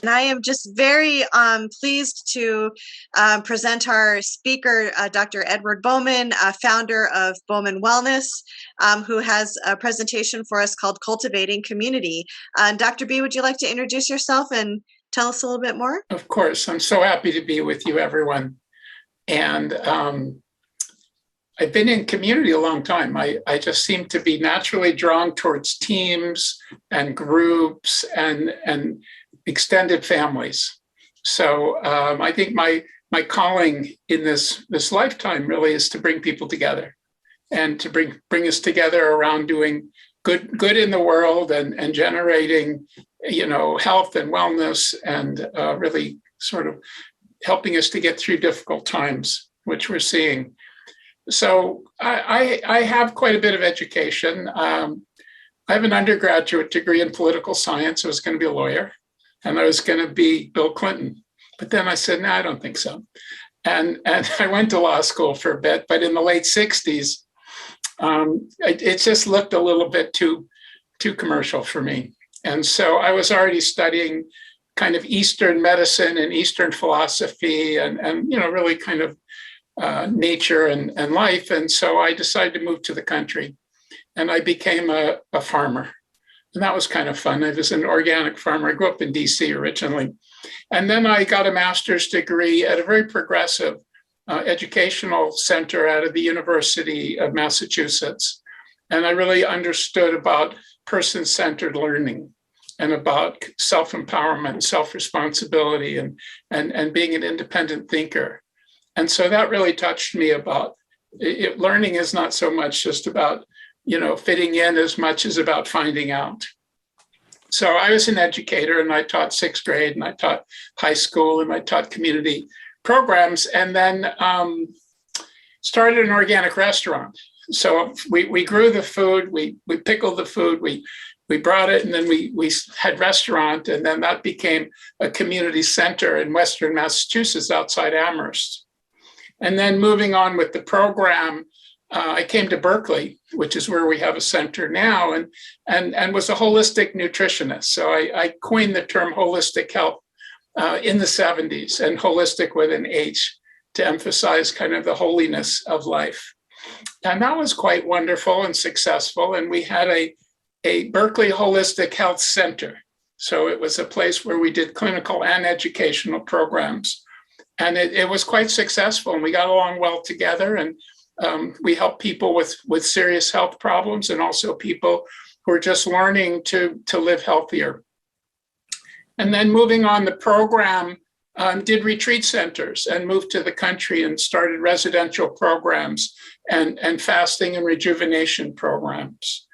And I am just very pleased to present our speaker, Dr. Edward Bowman, founder of Bauman Wellness, who has a presentation for us called Cultivating Community. Dr. B, would you like to introduce yourself and tell us a little bit more? Of course. I'm so happy to be with you, everyone. And I've been in community a long time. I just seem to be naturally drawn towards teams and groups and extended families. So I think my calling in this lifetime really is to bring people together and to bring us together around doing good in the world and generating, health and wellness and really sort of helping us to get through difficult times, which we're seeing. So I have quite a bit of education. I have an undergraduate degree in political science. I was going to be a lawyer. And I was going to be Bill Clinton. But then I said, no, I don't think so. And I went to law school for a bit, but in the late 60s, it just looked a little bit too commercial for me. And so I was already studying kind of Eastern medicine and Eastern philosophy and really kind of nature and life. And so I decided to move to the country and I became a farmer. And that was kind of fun. I was an organic farmer. I grew up in DC originally. And then I got a master's degree at a very progressive educational center out of the University of Massachusetts. And I really understood about person-centered learning and about self-empowerment, self-responsibility, and being an independent thinker. And so that really touched me about it. Learning is not so much just about fitting in as much as about finding out. So I was an educator and I taught sixth grade and I taught high school and I taught community programs and then started an organic restaurant. So we grew the food, we pickled the food, we brought it and then we had restaurant and then that became a community center in Western Massachusetts outside Amherst. And then moving on with the program, I came to Berkeley, which is where we have a center now, and was a holistic nutritionist. So I coined the term holistic health in the 70s, and holistic with an H to emphasize kind of the holiness of life. And that was quite wonderful and successful. And we had a Berkeley Holistic Health Center. So it was a place where we did clinical and educational programs. And it was quite successful, and we got along well together. And we help people with serious health problems and also people who are just learning to live healthier. And then moving on, the program did retreat centers and moved to the country and started residential programs and fasting and rejuvenation programs,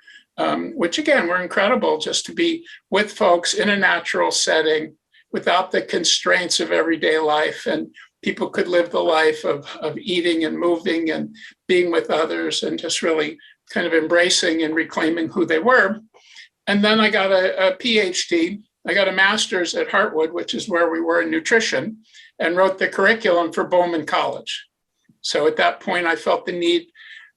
which again, were incredible just to be with folks in a natural setting without the constraints of everyday life, and people could live the life of eating and moving and being with others and just really kind of embracing and reclaiming who they were. And then I got a PhD. I got a master's at Hartwood, which is where we were in nutrition, and wrote the curriculum for Bowman College. So at that point, I felt the need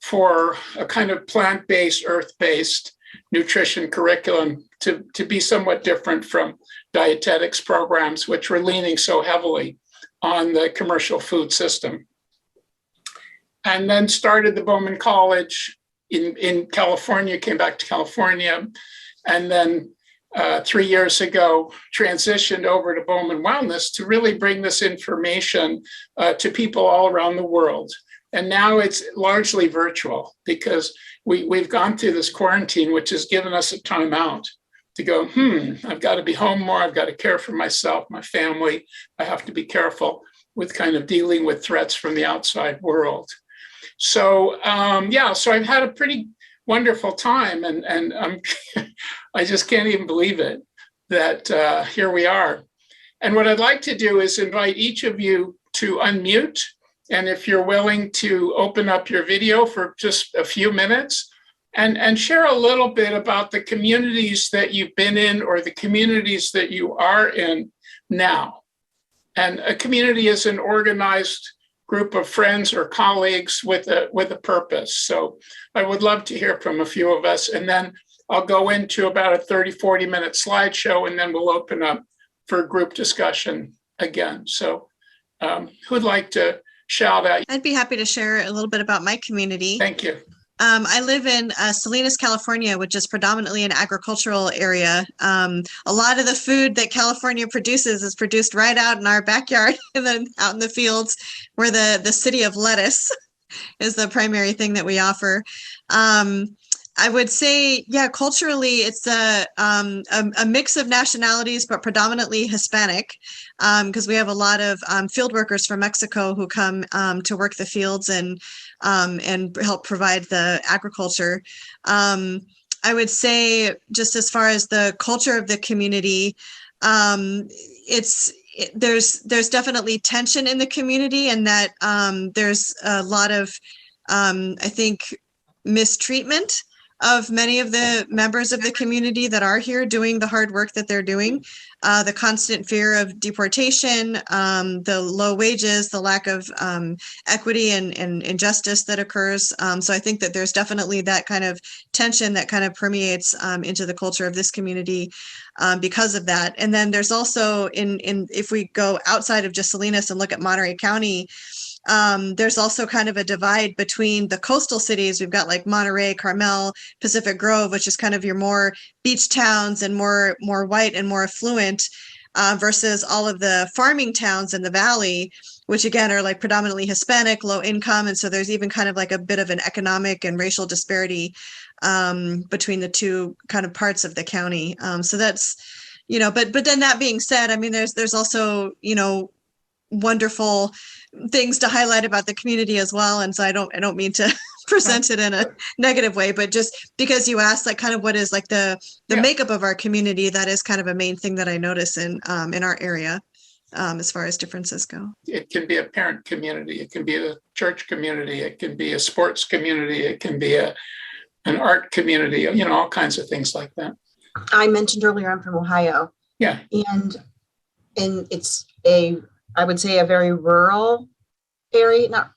for a kind of plant-based, earth-based nutrition curriculum to be somewhat different from dietetics programs, which were leaning so heavily on the commercial food system. And then started the Bowman College in California, came back to California, and then 3 years ago, transitioned over to Bauman Wellness to really bring this information to people all around the world. And now it's largely virtual because we've gone through this quarantine, which has given us a time out to go, I've got to be home more. I've got to care for myself, my family. I have to be careful with kind of dealing with threats from the outside world. So, so I've had a pretty wonderful time and I just can't even believe it that here we are. And what I'd like to do is invite each of you to unmute. And if you're willing to open up your video for just a few minutes and share a little bit about the communities that you've been in or the communities that you are in now. And a community is an organized group of friends or colleagues with a purpose. So I would love to hear from a few of us. And then I'll go into about a 30, 40-minute slideshow, and then we'll open up for group discussion again. So who'd like to shout out? I'd be happy to share a little bit about my community. Thank you. I live in Salinas, California, which is predominantly an agricultural area. A lot of the food that California produces is produced right out in our backyard and then out in the fields. We're the city of lettuce is the primary thing that we offer. I would say, yeah, culturally, it's a mix of nationalities, but predominantly Hispanic, because we have a lot of field workers from Mexico who come to work the fields and help provide the agriculture. I would say, just as far as the culture of the community, there's definitely tension in the community, and that there's a lot of, I think, mistreatment of many of the members of the community that are here doing the hard work that they're doing. The constant fear of deportation, the low wages, the lack of equity and injustice that occurs. So I think that there's definitely that kind of tension that kind of permeates into the culture of this community because of that. And then there's also, if we go outside of just Salinas and look at Monterey County, there's also kind of a divide between the coastal cities. We've got like Monterey, Carmel, Pacific Grove, which is kind of your more beach towns and more white and more affluent, versus all of the farming towns in the valley, which again are like predominantly Hispanic, low income. And so there's even kind of like a bit of an economic and racial disparity between the two kind of parts of the county. So that's, but then that being said, I mean, there's also, wonderful things to highlight about the community as well. And so I don't mean to present it in a negative way, but just because you asked like kind of what is like the makeup of our community, that is kind of a main thing that I notice in our area as far as differences go. It can be a parent community, it can be a church community, it can be a sports community, it can be an art community, all kinds of things like that. I mentioned earlier I'm from Ohio. Yeah. And it's I would say a very rural area, not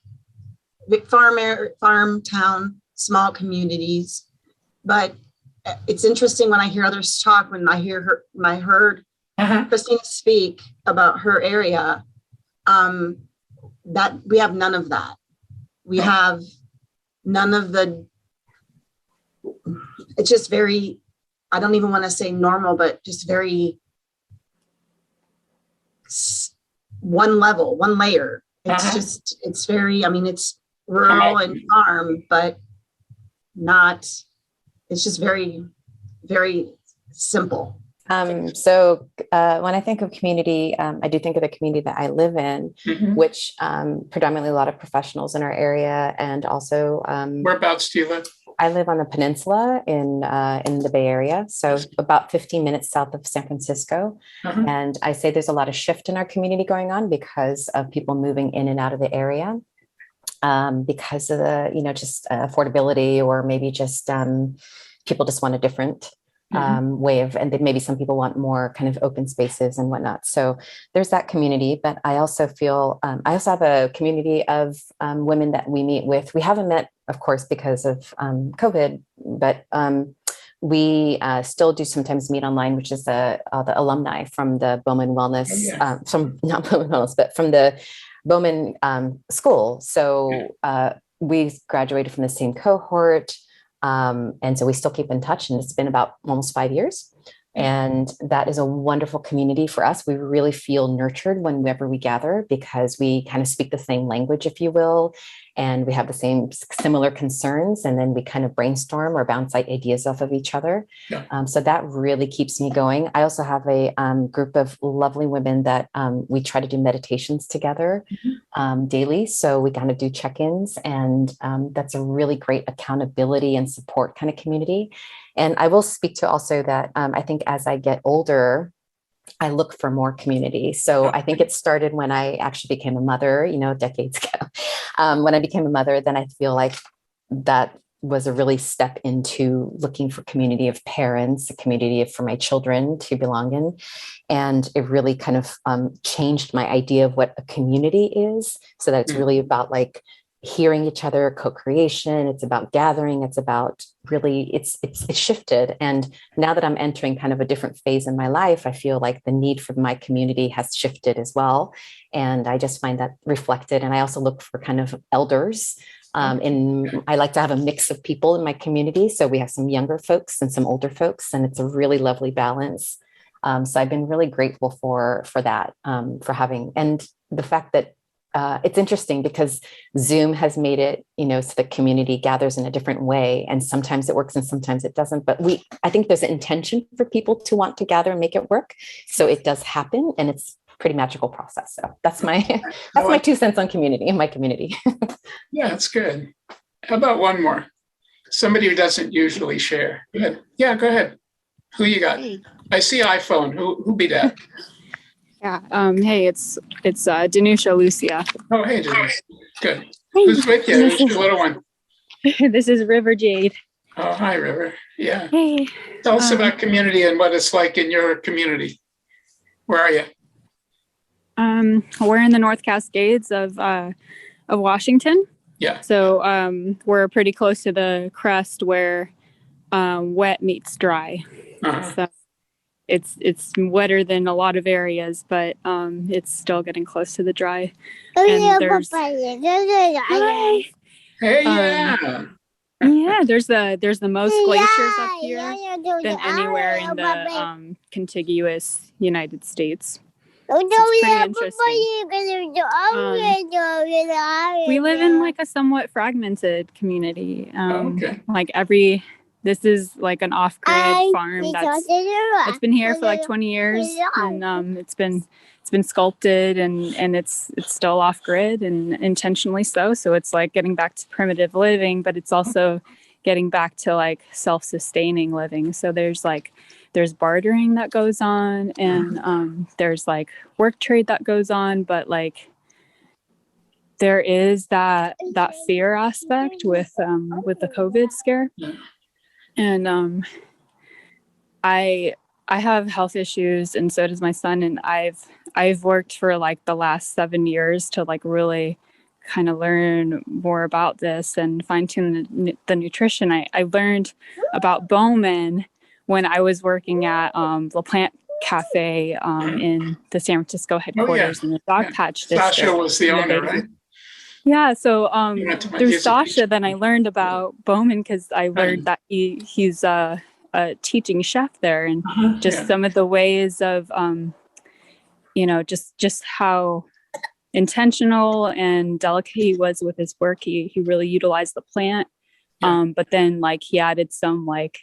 big farm town, small communities. But it's interesting when I hear others talk, when I heard Christina speak about her area, that we have none of that. We have none of it's just very, I don't even want to say normal, but just very one layer. It's it's very, I mean, it's rural and farm, but it's just very, very simple. So when I think of community, I do think of the community that I live in, which predominantly a lot of professionals in our area, and also whereabouts do you live? I live on the peninsula in the Bay Area, so about 15 minutes south of San Francisco. And I say there's a lot of shift in our community going on because of people moving in and out of the area, because of the, just affordability, or maybe just people just want a different way of, and then maybe some people want more kind of open spaces and whatnot. So there's that community, but I also feel, I also have a community of women that we meet with. We haven't met, of course, because of COVID, but we still do sometimes meet online, which is the alumni from the Bauman Wellness, not Bauman Wellness, but from the Bauman school. So we graduated from the same cohort. And so we still keep in touch, and it's been about almost 5 years. And that is a wonderful community for us. We really feel nurtured whenever we gather, because we kind of speak the same language, if you will, and we have the same similar concerns. And then we kind of brainstorm or bounce ideas off of each other. So that really keeps me going. I also have a group of lovely women that we try to do meditations together daily. So we kind of do check-ins, and that's a really great accountability and support kind of community. And I will speak to also that I think as I get older, I look for more community. So I think it started when I actually became a mother, decades ago. When I became a mother, then I feel like that was a really step into looking for community of parents, a community for my children to belong in. And it really kind of changed my idea of what a community is, so that it's really about like hearing each other, co-creation. It's about gathering. It's about really, it's shifted. And now that I'm entering kind of a different phase in my life, I feel like the need for my community has shifted as well. And I just find that reflected. And I also look for kind of elders. I like to have a mix of people in my community. So we have some younger folks and some older folks, and it's a really lovely balance. So I've been really grateful for that, for having, and the fact that it's interesting because Zoom has made it, so the community gathers in a different way, and sometimes it works and sometimes it doesn't. But I think there's an intention for people to want to gather and make it work. So it does happen, and it's a pretty magical process. So that's my 2 cents on community in my community. Yeah, that's good. How about one more? Somebody who doesn't usually share. Go ahead. Yeah, go ahead. Who you got? Hey. I see iPhone. Who be that? Yeah. Hey, it's Danusha Lucia. Oh, hey, Denise. Good. Hey. Who's with you? Who's your little one? This is River Jade. Oh, hi, River. Yeah. Hey. Tell us about community and what it's like in your community. Where are you? We're in the North Cascades of Washington. Yeah. So we're pretty close to the crest where wet meets dry. Uh-huh. So it's wetter than a lot of areas, but it's still getting close to the dry. And there's Hey, yeah. yeah, there's the most glaciers up here than anywhere in the contiguous United States. It's pretty interesting. We live in like a somewhat fragmented community. Okay. This is like an off-grid farm that's been here for like 20 years, and it's been sculpted and it's still off-grid and intentionally so. So it's like getting back to primitive living, but it's also getting back to like self-sustaining living. So there's bartering that goes on, and there's like work trade that goes on, but like there is that fear aspect with the COVID scare. And I have health issues, and so does my son, and I've worked for like the last 7 years to like really kind of learn more about this and fine-tune the nutrition. I learned about Bauman when I was working at the Plant Cafe in the San Francisco headquarters in the Dog Patch District. Sasha was the owner, right? Yeah, so through Sasha, music. then I learned about Bauman because I learned that he's a teaching chef there, and some of the ways of just how intentional and delicate he was with his work. He really utilized the plant, but then like he added some like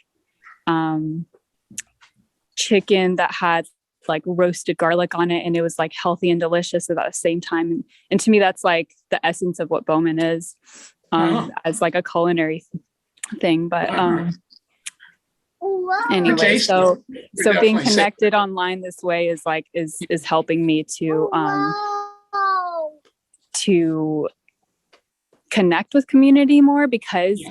chicken that had like roasted garlic on it, and it was like healthy and delicious at the same time. And to me, that's like the essence of what Bauman is, as like a culinary thing. But anyway, so being connected online this way is like is helping me to connect with community more, because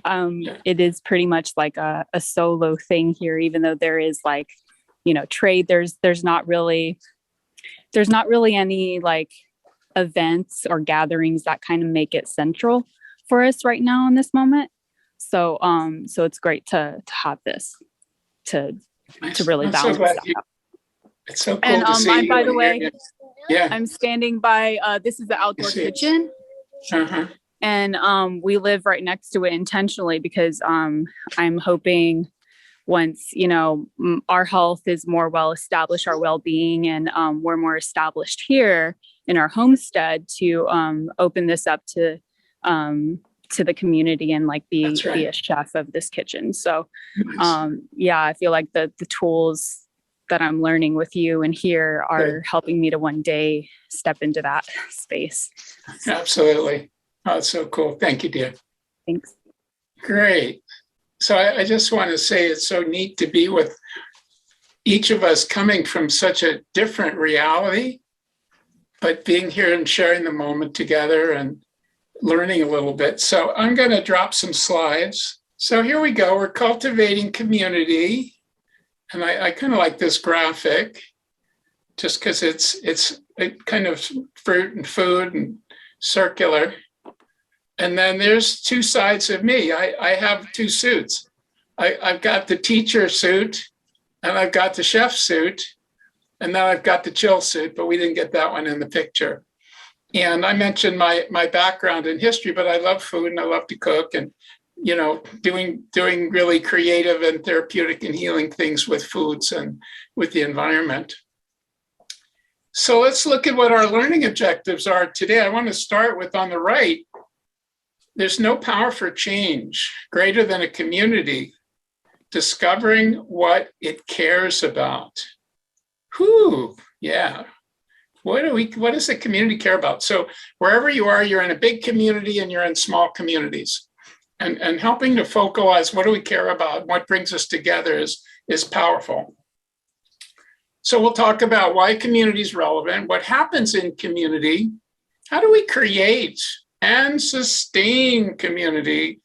it is pretty much like a solo thing here, even though there is like trade. There's not really any like events or gatherings that kind of make it central for us right now in this moment. So it's great to have this to really balance that out. It's so cool to see you. By the way, yeah, I'm standing by this is the outdoor kitchen. And we live right next to it intentionally because I'm hoping once our health is more well established, our well-being, and we're more established here in our homestead, to open this up to the community and like be a chef of this kitchen. So I feel like the tools that I'm learning with you and here are helping me to one day step into that space. Absolutely. Oh, it's so cool. Thank you, dear. Thanks. Great. So I just want to say it's so neat to be with each of us coming from such a different reality, but being here and sharing the moment together and learning a little bit. So I'm going to drop some slides. So here we go. We're cultivating community. And I kind of like this graphic just because it's kind of fruit and food and circular. And then there's two sides of me. I have two suits. I've got the teacher suit, and I've got the chef suit, and then I've got the chill suit, but we didn't get that one in the picture. And I mentioned my background in history, but I love food and I love to cook, and doing really creative and therapeutic and healing things with foods and with the environment. So let's look at what our learning objectives are today. I want to start with, on the right, there's no power for change greater than a community discovering what it cares about. Whew, yeah. What does the community care about? So wherever you are, you're in a big community and you're in small communities. And helping to focalize what do we care about, what brings us together is powerful. So we'll talk about why community is relevant, what happens in community, how do we create and sustain community,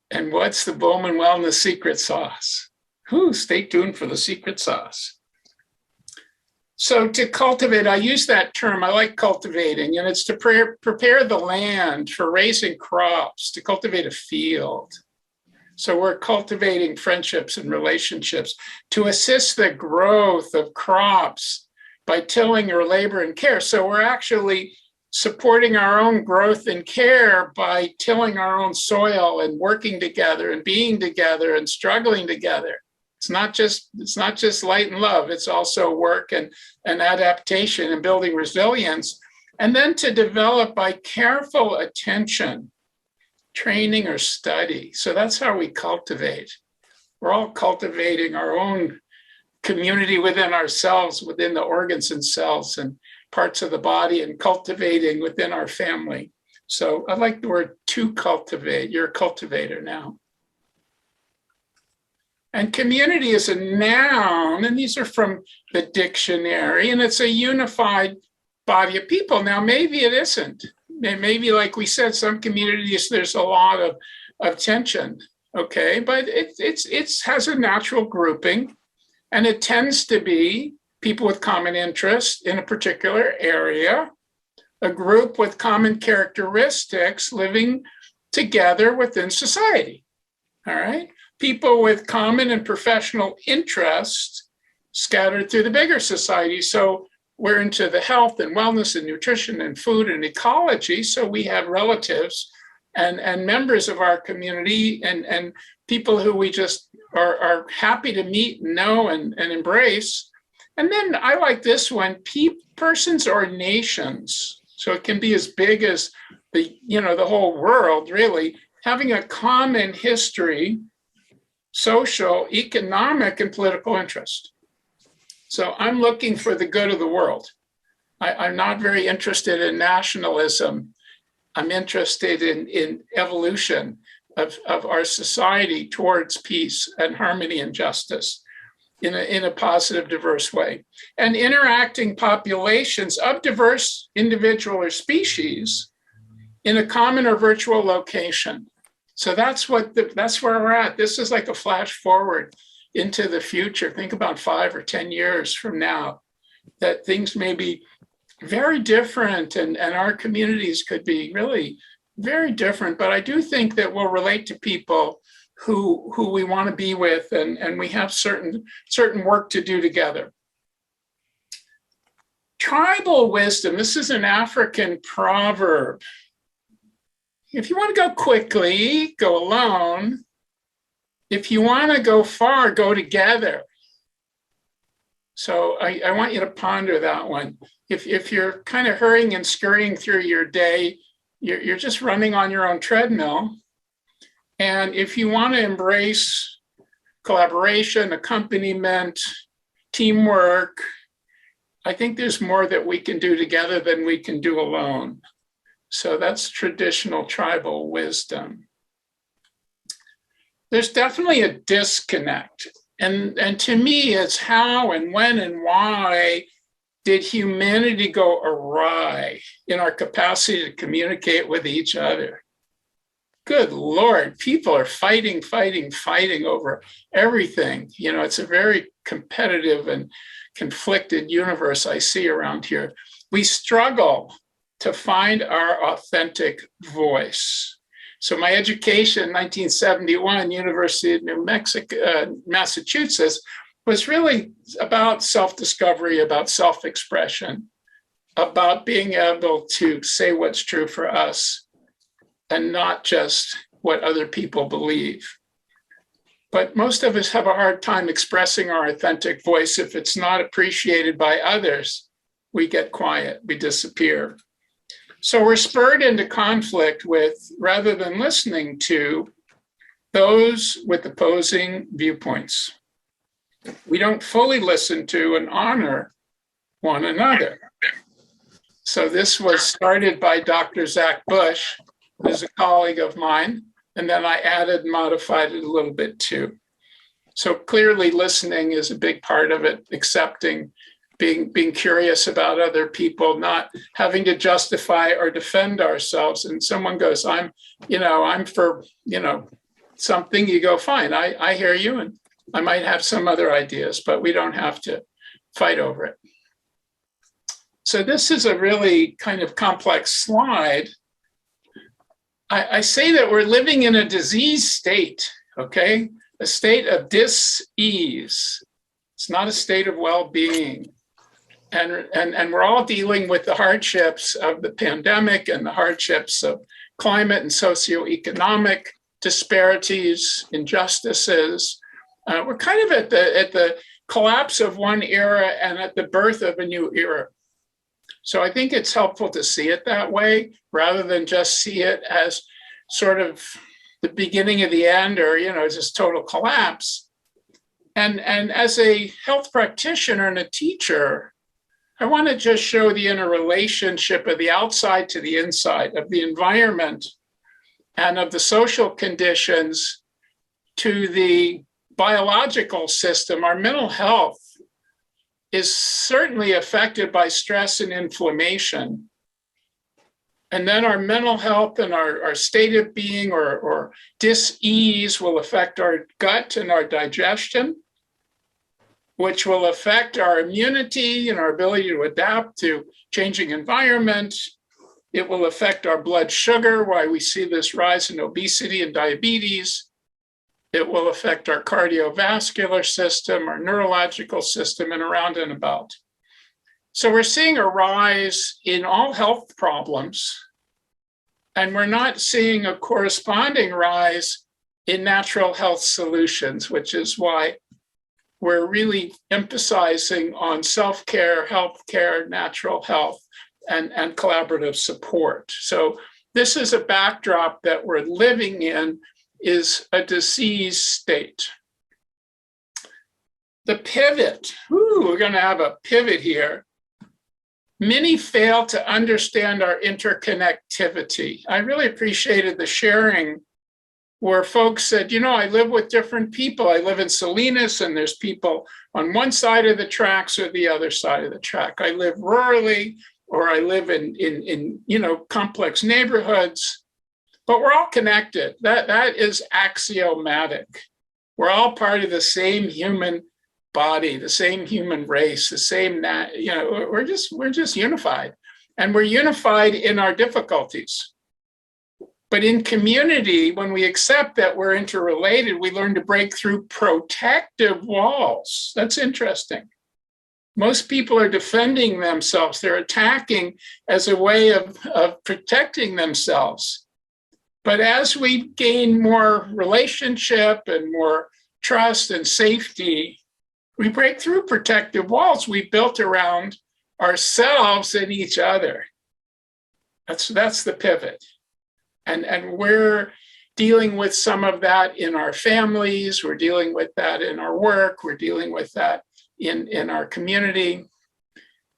and what's the Bauman Wellness secret sauce? Stay tuned for the secret sauce. So to cultivate, I use that term, I like cultivating, and it's to prepare the land for raising crops, to cultivate a field. So we're cultivating friendships and relationships to assist the growth of crops by tilling or labor and care. So we're actually supporting our own growth and care by tilling our own soil and working together and being together and struggling together. It's not just light and love. It's also work and adaptation and building resilience. And then to develop by careful attention, training or study. So that's how we cultivate. We're all cultivating our own community within ourselves, within the organs and cells and parts of the body, and cultivating within our family. So I like the word to cultivate. You're a cultivator now. And community is a noun, and these are from the dictionary, and it's a unified body of people. Now, maybe it isn't. Maybe, like we said, some communities, there's a lot of tension, okay? But it has a natural grouping, and it tends to be people with common interest in a particular area, a group with common characteristics living together within society, all right? People with common and professional interests scattered through the bigger society. So we're into the health and wellness and nutrition and food and ecology. So we have relatives and members of our community and people who we just are happy to meet, know, and embrace. And then I like this one, persons or nations. So it can be as big as the whole world, really, having a common history, social, economic, and political interest. So I'm looking for the good of the world. I'm not very interested in nationalism. I'm interested in evolution of our society towards peace and harmony and justice in a positive, diverse way. And interacting populations of diverse individual or species in a common or virtual location. So that's where we're at. This is like a flash forward into the future. Think about 5 or 10 years from now, that things may be very different and our communities could be really very different. But I do think that we'll relate to people who we want to be with, and we have certain work to do together. Tribal wisdom. This is an African proverb. If you want to go quickly, go alone. If you want to go far, go together. So I want you to ponder that one. If you're kind of hurrying and scurrying through your day, you're just running on your own treadmill. And if you want to embrace collaboration, accompaniment, teamwork, I think there's more that we can do together than we can do alone. So that's traditional tribal wisdom. There's definitely a disconnect. And to me, it's how and when and why did humanity go awry in our capacity to communicate with each other? Good Lord, people are fighting over everything. It's a very competitive and conflicted universe I see around here. We struggle to find our authentic voice. So my education, 1971, University of New Mexico, Massachusetts, was really about self-discovery, about self-expression, about being able to say what's true for us and not just what other people believe. But most of us have a hard time expressing our authentic voice. If it's not appreciated by others, we get quiet, we disappear. So we're spurred into conflict with, rather than listening to, those with opposing viewpoints. We don't fully listen to and honor one another. So this was started by Dr. Zach Bush, who's a colleague of mine, and then I added and modified it a little bit too. So clearly listening is a big part of it, accepting, being curious about other people, not having to justify or defend ourselves. And someone goes, I'm for, something, you go, fine, I hear you, and I might have some other ideas, but we don't have to fight over it. So this is a really kind of complex slide. I say that we're living in a disease state, okay? A state of dis-ease. It's not a state of well-being. And we're all dealing with the hardships of the pandemic and the hardships of climate and socioeconomic disparities, injustices. We're kind of at the collapse of one era and at the birth of a new era. So I think it's helpful to see it that way, rather than just see it as sort of the beginning of the end, or, just total collapse. And as a health practitioner and a teacher, I want to just show the interrelationship of the outside to the inside, of the environment and of the social conditions to the biological system. Our mental health is certainly affected by stress and inflammation. And then our mental health and our state of being or dis-ease will affect our gut and our digestion, which will affect our immunity and our ability to adapt to changing environment. It will affect our blood sugar, why we see this rise in obesity and diabetes. It will affect our cardiovascular system, our neurological system, and around and about. So we're seeing a rise in all health problems, and we're not seeing a corresponding rise in natural health solutions, which is why we're really emphasizing on self-care, healthcare, natural health, and collaborative support. So this is a backdrop that we're living in, is a disease state. The pivot, we're going to have a pivot here. Many fail to understand our interconnectivity. I really appreciated the sharing where folks said, I live with different people. I live in Salinas, and there's people on one side of the tracks or the other side of the track. I live rurally, or I live in complex neighborhoods. But we're all connected. That is axiomatic. We're all part of the same human body, the same human race, the same, we're just unified. And we're unified in our difficulties. But in community, when we accept that we're interrelated, we learn to break through protective walls. That's interesting. Most people are defending themselves. They're attacking as a way of protecting themselves. But as we gain more relationship and more trust and safety, we break through protective walls we built around ourselves and each other. That's the pivot. And we're dealing with some of that in our families. We're dealing with that in our work. We're dealing with that in our community.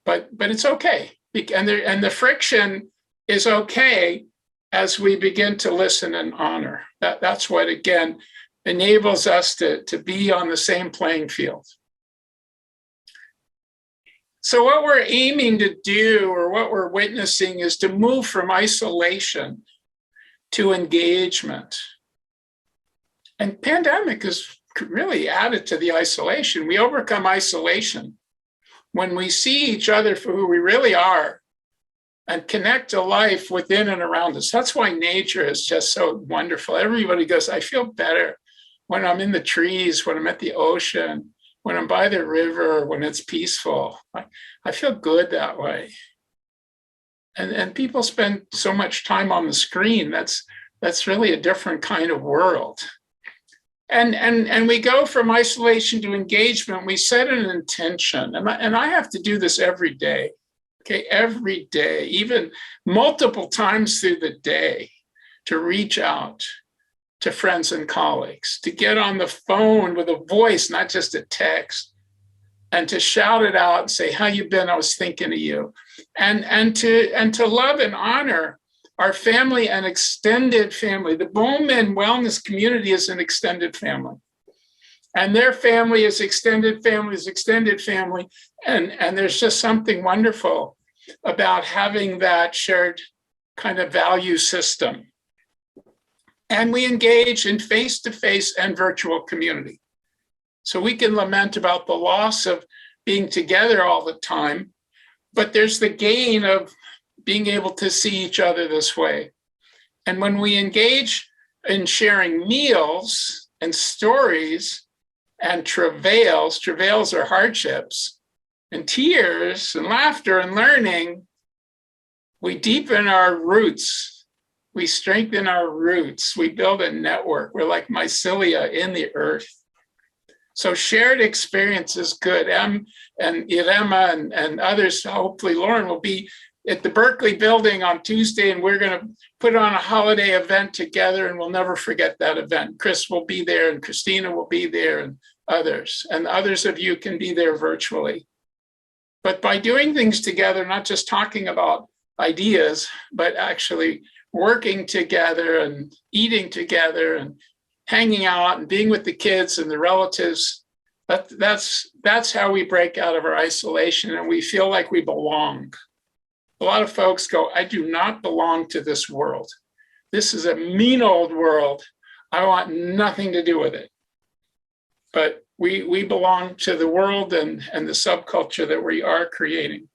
But it's okay. And the friction is okay as we begin to listen and honor. That's what, again, enables us to be on the same playing field. So what we're aiming to do, or what we're witnessing, is to move from isolation to engagement. And pandemic has really added to the isolation. We overcome isolation when we see each other for who we really are, and connect to life within and around us. That's why nature is just so wonderful. Everybody goes, I feel better when I'm in the trees, when I'm at the ocean, when I'm by the river, when it's peaceful. I feel good that way. And people spend so much time on the screen. That's really a different kind of world. And we go from isolation to engagement. We set an intention. And I have to do this every day. Okay, every day, even multiple times through the day, to reach out to friends and colleagues, to get on the phone with a voice, not just a text, and to shout it out and say, how you been? I was thinking of you. And to love and honor our family and extended family. The Bauman Wellness community is an extended family. And their family is extended family is extended family. And there's just something wonderful about having that shared kind of value system. And we engage in face-to-face and virtual community. So we can lament about the loss of being together all the time, but there's the gain of being able to see each other this way. And when we engage in sharing meals and stories and travails are hardships, and tears and laughter and learning, we deepen our roots. We strengthen our roots. We build a network. We're like mycelia in the earth. So shared experience is good. And Irema and others, hopefully Lauren, will be at the Berkeley building on Tuesday, and we're going to put on a holiday event together, and we'll never forget that event. Chris will be there, and Christina will be there, and others of you can be there virtually. But by doing things together, not just talking about ideas, but actually working together and eating together and hanging out and being with the kids and the relatives, that's how we break out of our isolation and we feel like we belong. A lot of folks go, I do not belong to this world. This is a mean old world. I want nothing to do with it. But we belong to the world and the subculture that we are creating.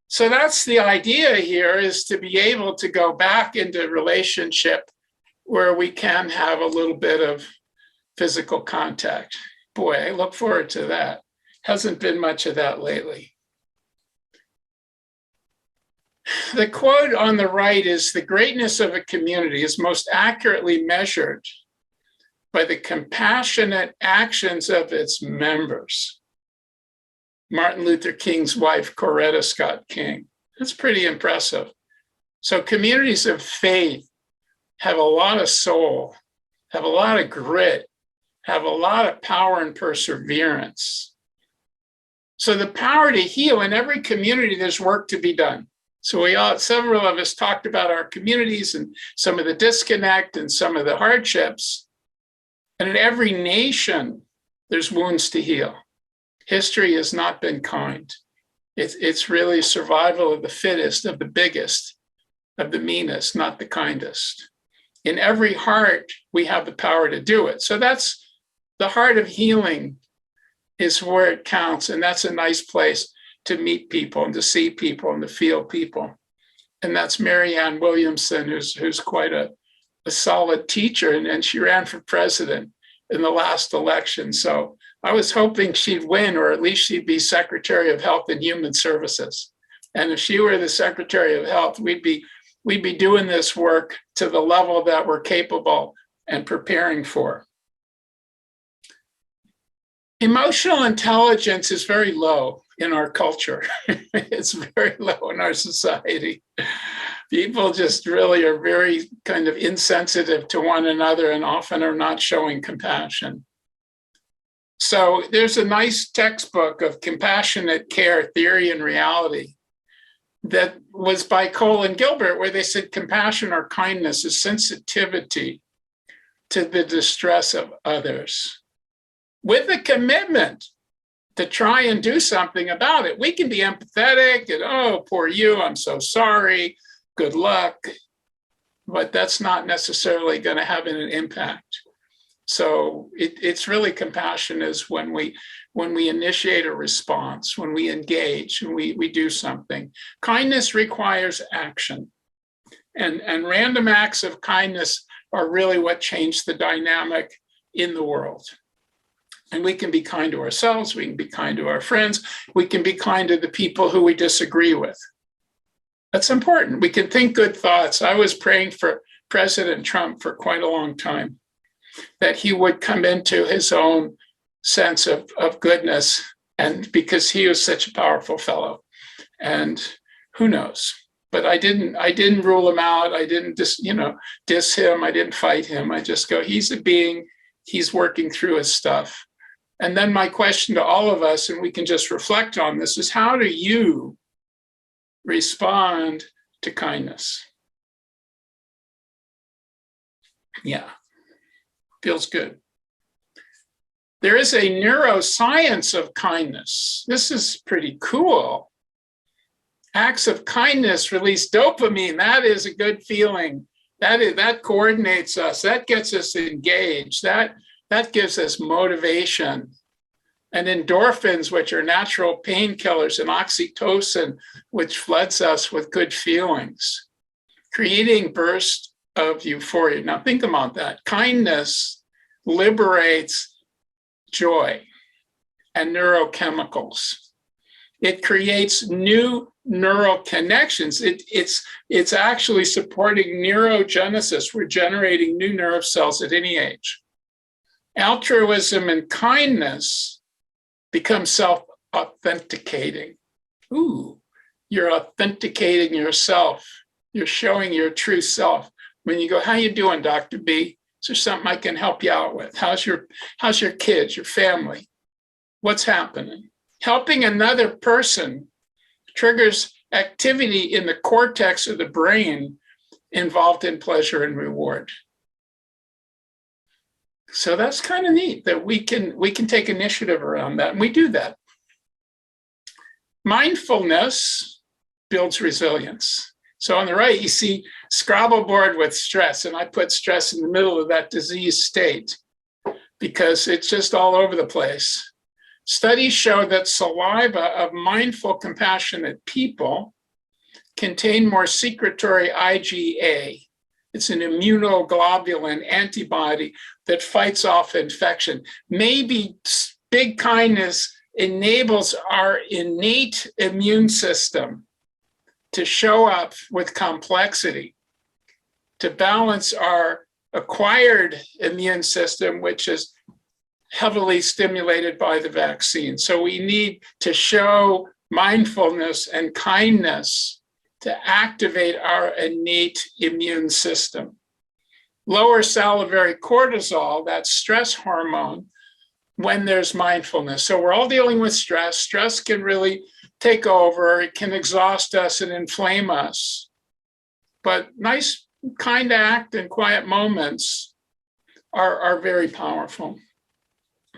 So that's the idea here, is to be able to go back into relationship where we can have a little bit of physical contact. Boy, I look forward to that. Hasn't been much of that lately. The quote on the right is, the greatness of a community is most accurately measured by the compassionate actions of its members. Martin Luther King's wife, Coretta Scott King. That's pretty impressive. So communities of faith have a lot of soul, have a lot of grit, have a lot of power and perseverance. So the power to heal, in every community, there's work to be done. So several of us talked about our communities and some of the disconnect and some of the hardships. And in every nation, there's wounds to heal. History has not been kind. It's really survival of the fittest, of the biggest, of the meanest, not the kindest. In every heart, we have the power to do it. So that's the heart of healing, is where it counts. And that's a nice place to meet people and to see people and to feel people. And that's Marianne Williamson, who's quite a solid teacher, and she ran for president in the last election. So I was hoping she'd win, or at least she'd be Secretary of Health and Human Services. And if she were the Secretary of Health, we'd be doing this work to the level that we're capable and preparing for. Emotional intelligence is very low in our culture. It's very low in our society. People just really are very kind of insensitive to one another and often are not showing compassion. So there's a nice textbook of compassionate care theory and reality that was by Cole and Gilbert, where they said compassion or kindness is sensitivity to the distress of others, with a commitment to try and do something about it. We can be empathetic and, oh, poor you, I'm so sorry, good luck, but that's not necessarily going to have an impact. So it's really compassion is when we when we initiate a response, when we engage, when we do something. Kindness requires action. And random acts of kindness are really what change the dynamic in the world. And we can be kind to ourselves, we can be kind to our friends, we can be kind to the people who we disagree with. That's important. We can think good thoughts. I was praying for President Trump for quite a long time, that he would come into his own sense of goodness, and because he was such a powerful fellow. And who knows? But I didn't rule him out. I didn't diss him. I didn't fight him. I just go, he's a being, he's working through his stuff. And then my question to all of us, and we can just reflect on this, is how do you respond to kindness? Yeah, feels good. There is a neuroscience of kindness. This is pretty cool. Acts of kindness release dopamine. That is a good feeling. That coordinates us. That gets us engaged. That gives us motivation. And endorphins, which are natural painkillers, and oxytocin, which floods us with good feelings, creating bursts of euphoria. Now think about that. Kindness liberates joy and neurochemicals. It creates new neural connections. It's actually supporting neurogenesis. We're generating new nerve cells at any age. Altruism and kindness become self-authenticating. Ooh, you're authenticating yourself. You're showing your true self. When you go, how you doing, Dr. B? Is there something I can help you out with? How's your kids, your family? What's happening? Helping another person triggers activity in the cortex of the brain involved in pleasure and reward. So that's kind of neat that we can take initiative around that, and we do that. Mindfulness builds resilience. So on the right, you see Scrabble board with stress, and I put stress in the middle of that disease state because it's just all over the place. Studies show that saliva of mindful, compassionate people contain more secretory IgA. It's an immunoglobulin antibody that fights off infection. Maybe big kindness enables our innate immune system to show up with complexity, to balance our acquired immune system, which is heavily stimulated by the vaccine. So we need to show mindfulness and kindness to activate our innate immune system. Lower salivary cortisol, that stress hormone, when there's mindfulness. So we're all dealing with stress. Stress can really take over. It can exhaust us and inflame us. But nice, kind act and quiet moments are very powerful.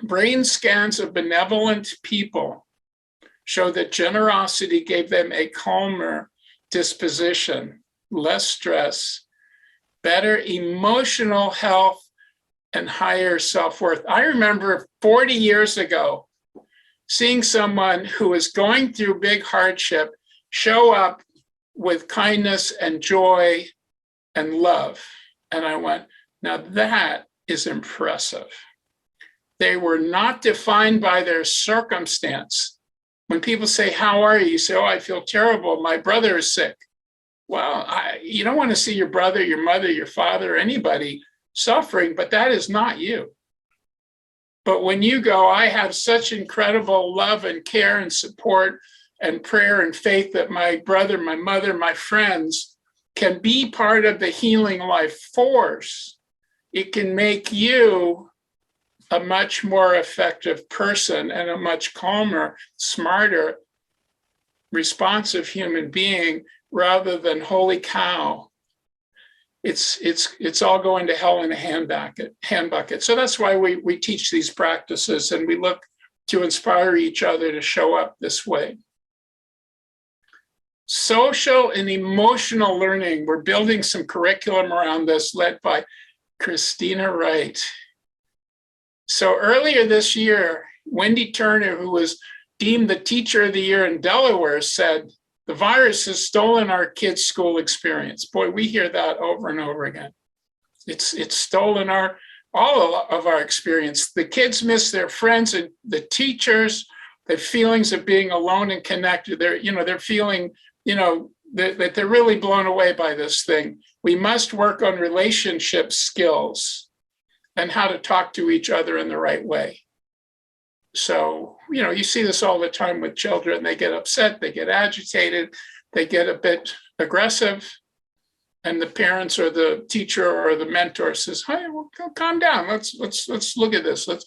Brain scans of benevolent people show that generosity gave them a calmer disposition, less stress, better emotional health, and higher self-worth. I remember 40 years ago seeing someone who was going through big hardship show up with kindness and joy and love. And I went, now that is impressive. They were not defined by their circumstance. When people say, how are you? You say, oh, I feel terrible. My brother is sick. Well, you don't want to see your brother, your mother, your father, anybody suffering, but that is not you. But when you go, I have such incredible love and care and support and prayer and faith that my brother, my mother, my friends can be part of the healing life force, it can make you a much more effective person and a much calmer, smarter, responsive human being rather than, holy cow, it's all going to hell in a hand bucket. So that's why we teach these practices, and we look to inspire each other to show up this way. Social and emotional learning. We're building some curriculum around this, led by Christina Wright. So earlier this year, Wendy Turner, who was deemed the Teacher of the Year in Delaware, said, the virus has stolen our kids' school experience. Boy, we hear that over and over again. It's stolen all of our experience. The kids miss their friends and the teachers, the feelings of being alone and connected. They're feeling, that they're really blown away by this thing. We must work on relationship skills and how to talk to each other in the right way. So, you see this all the time with children. They get upset, they get agitated, they get a bit aggressive. And the parents or the teacher or the mentor says, hey, well, calm down. Let's look at this. Let's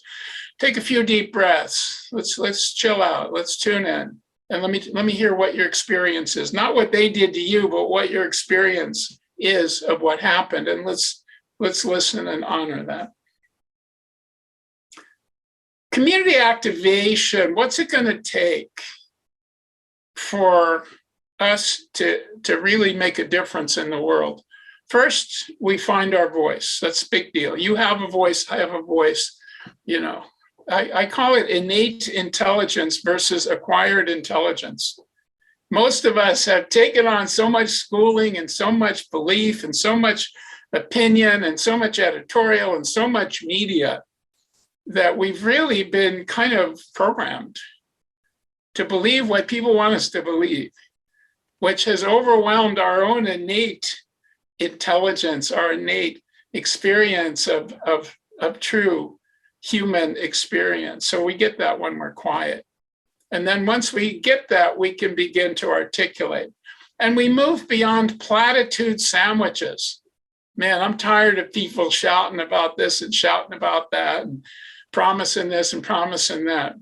take a few deep breaths. Let's chill out. Let's tune in. And let me hear what your experience is. Not what they did to you, but what your experience is of what happened. And let's listen and honor that. Community activation, what's it going to take for us to really make a difference in the world? First, we find our voice. That's a big deal. You have a voice, I have a voice. I call it innate intelligence versus acquired intelligence. Most of us have taken on so much schooling and so much belief and so much opinion and so much editorial and so much media that we've really been kind of programmed to believe what people want us to believe, which has overwhelmed our own innate intelligence, our innate experience of true human experience. So we get that when we're quiet. And then once we get that, we can begin to articulate. And we move beyond platitude sandwiches. Man, I'm tired of people shouting about this and shouting about that and promising this and promising that.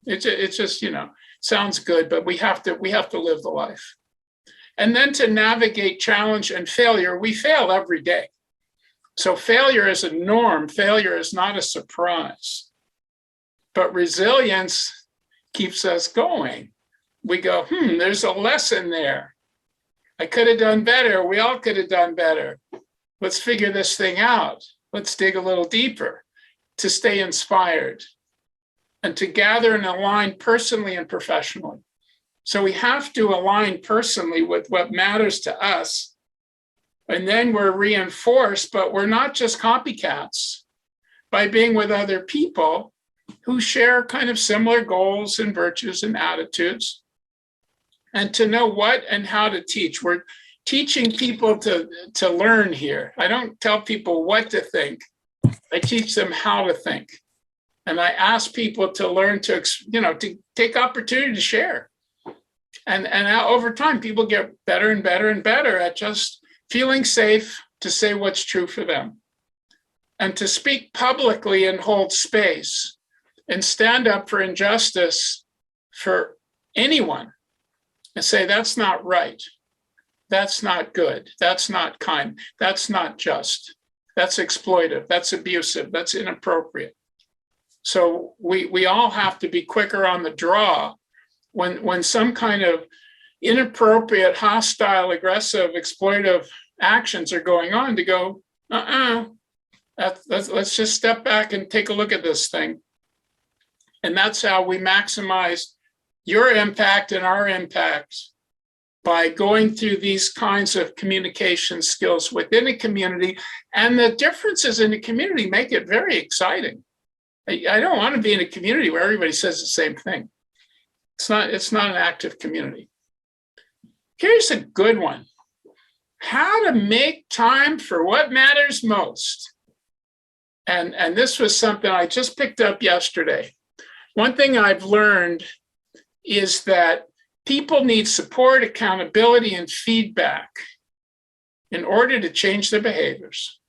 It's just, sounds good, but we have to live the life. And then to navigate challenge and failure, we fail every day. So failure is a norm. Failure is not a surprise. But resilience keeps us going. We go, there's a lesson there. I could have done better. We all could have done better. Let's figure this thing out. Let's dig a little deeper to stay inspired and to gather and align personally and professionally. So we have to align personally with what matters to us. And then we're reinforced, but we're not just copycats by being with other people who share kind of similar goals and virtues and attitudes, and to know what and how to teach. We're teaching people to learn here. I don't tell people what to think. I teach them how to think. And I ask people to learn to take opportunity to share. And over time, people get better and better and better at just feeling safe to say what's true for them and to speak publicly and hold space and stand up for injustice for anyone and say, that's not right. That's not good. That's not kind. That's not just. That's exploitive. That's abusive. That's inappropriate. So we all have to be quicker on the draw when some kind of inappropriate, hostile, aggressive, exploitive actions are going on, to go, let's just step back and take a look at this thing. And that's how we maximize your impact and our impact, by going through these kinds of communication skills within a community. And the differences in the community make it very exciting. I don't want to be in a community where everybody says the same thing. It's not an active community. Here's a good one. How to make time for what matters most. And this was something I just picked up yesterday. One thing I've learned is that people need support, accountability, and feedback in order to change their behaviors.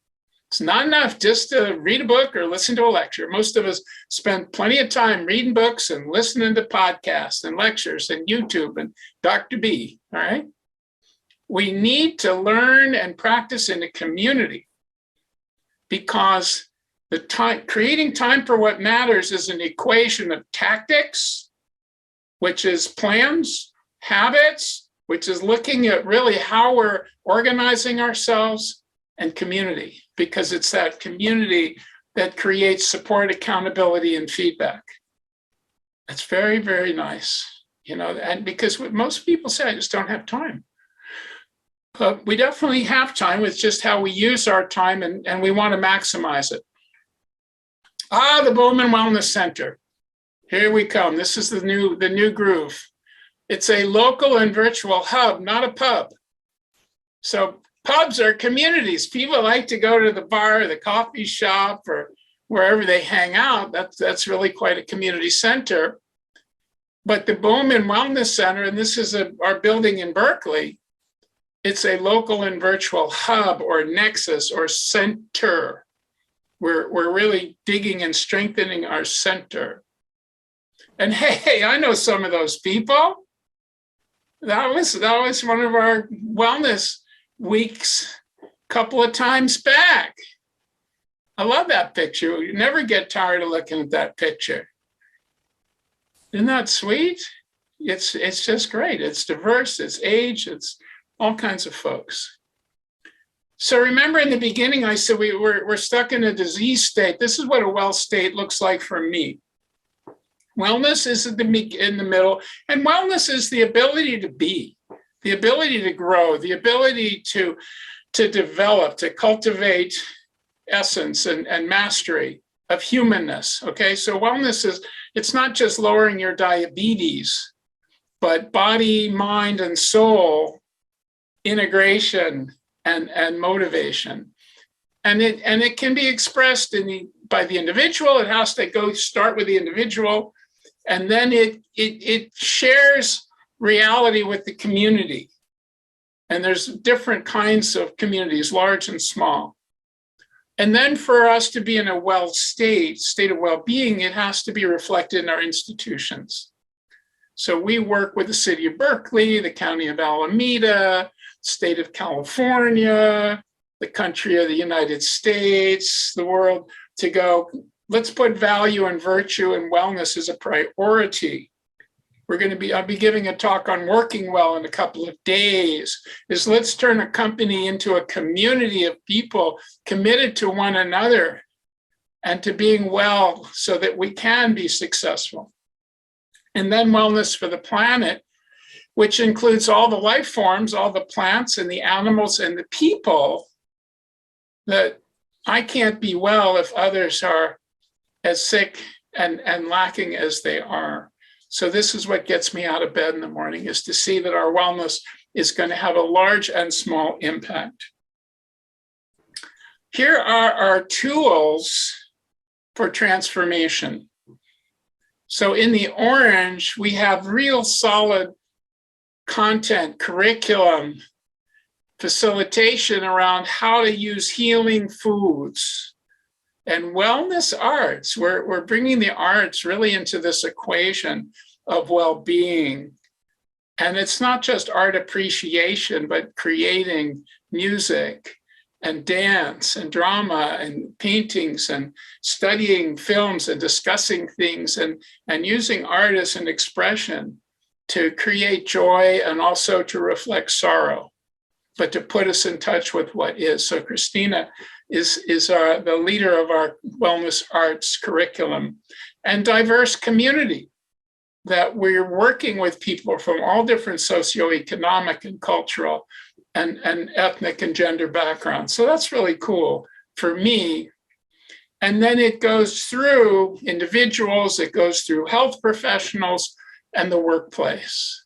It's not enough just to read a book or listen to a lecture. Most of us spend plenty of time reading books and listening to podcasts and lectures and YouTube and Dr. B, all right? We need to learn and practice in a community, because creating time for what matters is an equation of tactics, which is plans, habits, which is looking at really how we're organizing ourselves, and community, because it's that community that creates support, accountability, and feedback. It's very, very nice, and because most people say, I just don't have time. But we definitely have time. It's just how we use our time, and we want to maximize it. The Bauman Wellness Center. Here we come. This is the new groove. It's a local and virtual hub, not a pub. So pubs are communities. People like to go to the bar, or the coffee shop, or wherever they hang out. That's really quite a community center. But the Bauman Wellness Center, and this is our building in Berkeley, it's a local and virtual hub or nexus or center. We're really digging and strengthening our center. And hey, I know some of those people. That was one of our wellness weeks a couple of times back. I love that picture. You never get tired of looking at that picture. Isn't that sweet? It's just great. It's diverse, it's age, it's all kinds of folks. So remember in the beginning, I said we're stuck in a disease state. This is what a well state looks like for me. Wellness is in the middle, and wellness is the ability to be, the ability to grow, the ability to develop, to cultivate essence and mastery of humanness. Okay, so wellness it's not just lowering your diabetes, but body, mind, and soul integration and motivation. And it can be expressed by the individual. It has to start with the individual, and then it shares reality with the community. And there's different kinds of communities, large and small. And then for us to be in a well state of well-being, it has to be reflected in our institutions. So we work with the city of Berkeley, the county of Alameda, state of California, the country of the United States, the world, to go, let's put value and virtue and wellness as a priority. I'll be giving a talk on working well in a couple of days, let's turn a company into a community of people committed to one another and to being well so that we can be successful. And then wellness for the planet, which includes all the life forms, all the plants and the animals and the people, that I can't be well if others are as sick and lacking as they are. So this is what gets me out of bed in the morning, is to see that our wellness is going to have a large and small impact. Here are our tools for transformation. So in the orange, we have real solid content, curriculum, facilitation around how to use healing foods and wellness arts. We're bringing the arts really into this equation of well-being. And it's not just art appreciation, but creating music and dance and drama and paintings and studying films and discussing things and using art as an expression to create joy and also to reflect sorrow, but to put us in touch with what is. So Christina is the leader of our wellness arts curriculum, and diverse community, that we're working with people from all different socioeconomic and cultural and ethnic and gender backgrounds. So that's really cool for me. And then it goes through individuals, it goes through health professionals and the workplace.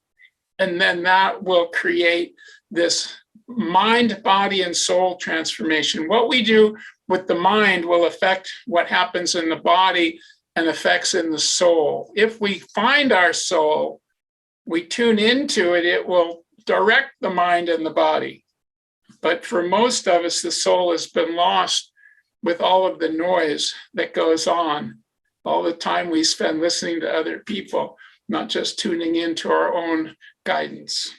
And then that will create this mind, body, and soul transformation. What we do with the mind will affect what happens in the body and effects in the soul. If we find our soul, we tune into it, it will direct the mind and the body. But for most of us, the soul has been lost with all of the noise that goes on, all the time we spend listening to other people, not just tuning into our own guidance.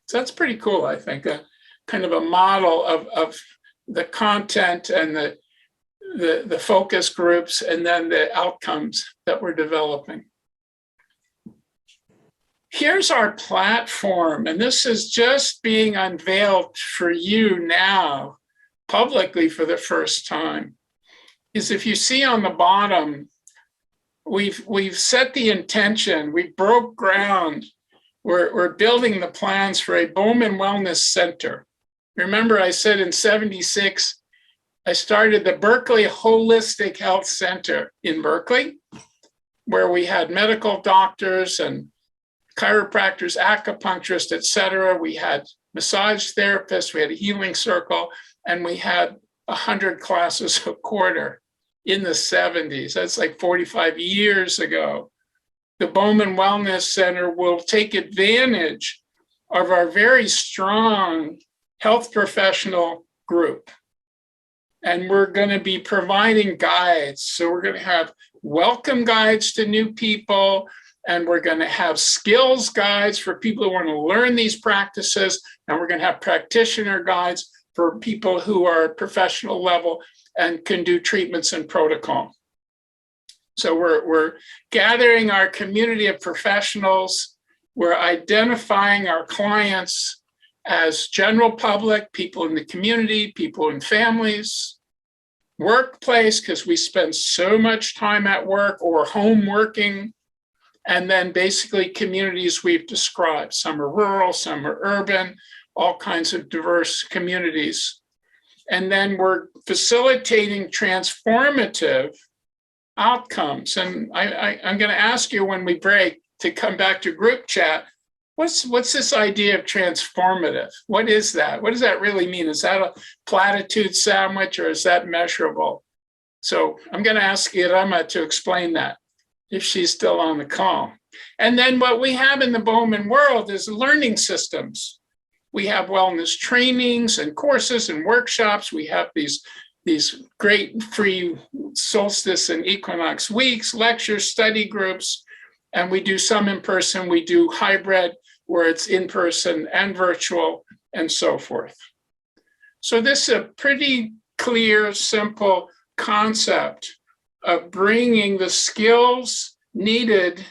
So that's pretty cool, I think, a kind of a model of the content and the focus groups and then the outcomes that we're developing. Here's our platform, and this is just being unveiled for you now, publicly for the first time, is if you see on the bottom, we've set the intention. We broke ground. We're building the plans for a Bauman Wellness Center. Remember, I said in '76, I started the Berkeley Holistic Health Center in Berkeley, where we had medical doctors and chiropractors, acupuncturists, et cetera. We had massage therapists, we had a healing circle, and we had 100 classes a quarter in the 70s. That's like 45 years ago. The Bauman Wellness Center will take advantage of our very strong health professional group. And we're going to be providing guides. So we're going to have welcome guides to new people, and we're going to have skills guides for people who want to learn these practices, and we're going to have practitioner guides for people who are at professional level and can do treatments and protocol. So we're gathering our community of professionals. We're identifying our clients as general public, people in the community, people in families, workplace, because we spend so much time at work or home working, and then basically communities we've described. Some are rural, some are urban, all kinds of diverse communities. And then we're facilitating transformative outcomes. And I'm going to ask you when we break to come back to group chat, what's this idea of transformative? What is that? What does that really mean? Is that a platitude sandwich, or is that measurable? So I'm going to ask Irama to explain that if she's still on the call. And then what we have in the Bauman world is learning systems. We have wellness trainings and courses and workshops. We have these great free solstice and equinox weeks, lectures, study groups, and we do some in person. We do hybrid, where it's in person and virtual, and so forth. So this is a pretty clear, simple concept of bringing the skills needed,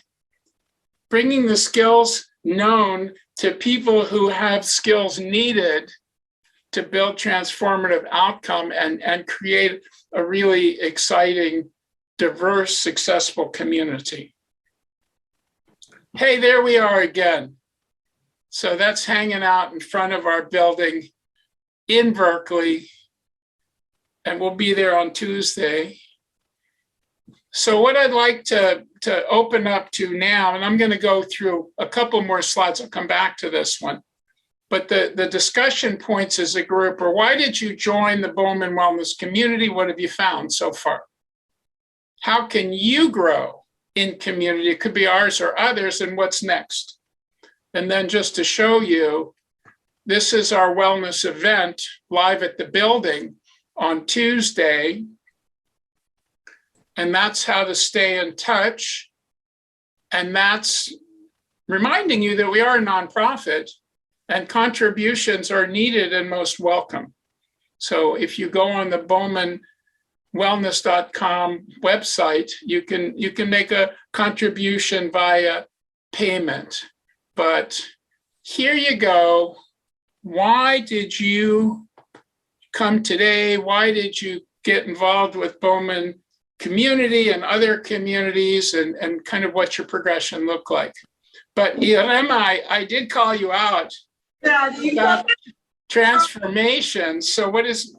bringing the skills known to people who have skills needed to build transformative outcome and create a really exciting, diverse, successful community. Hey, there we are again. So that's hanging out in front of our building in Berkeley, and we'll be there on Tuesday. So what I'd like to open up to now, and I'm going to go through a couple more slides, I'll come back to this one, but the discussion points as a group are, why did you join the Bauman Wellness community? What have you found so far? How can you grow in community? It could be ours or others, and what's next? And then just to show you, this is our wellness event live at the building on Tuesday. And that's how to stay in touch. And that's reminding you that we are a nonprofit and contributions are needed and most welcome. So if you go on the BaumanWellness.com website, you can make a contribution via payment. But here you go. Why did you come today? Why did you get involved with Bauman community and other communities, and kind of what's your progression look like? But Irema, I did call you out about transformation. So what does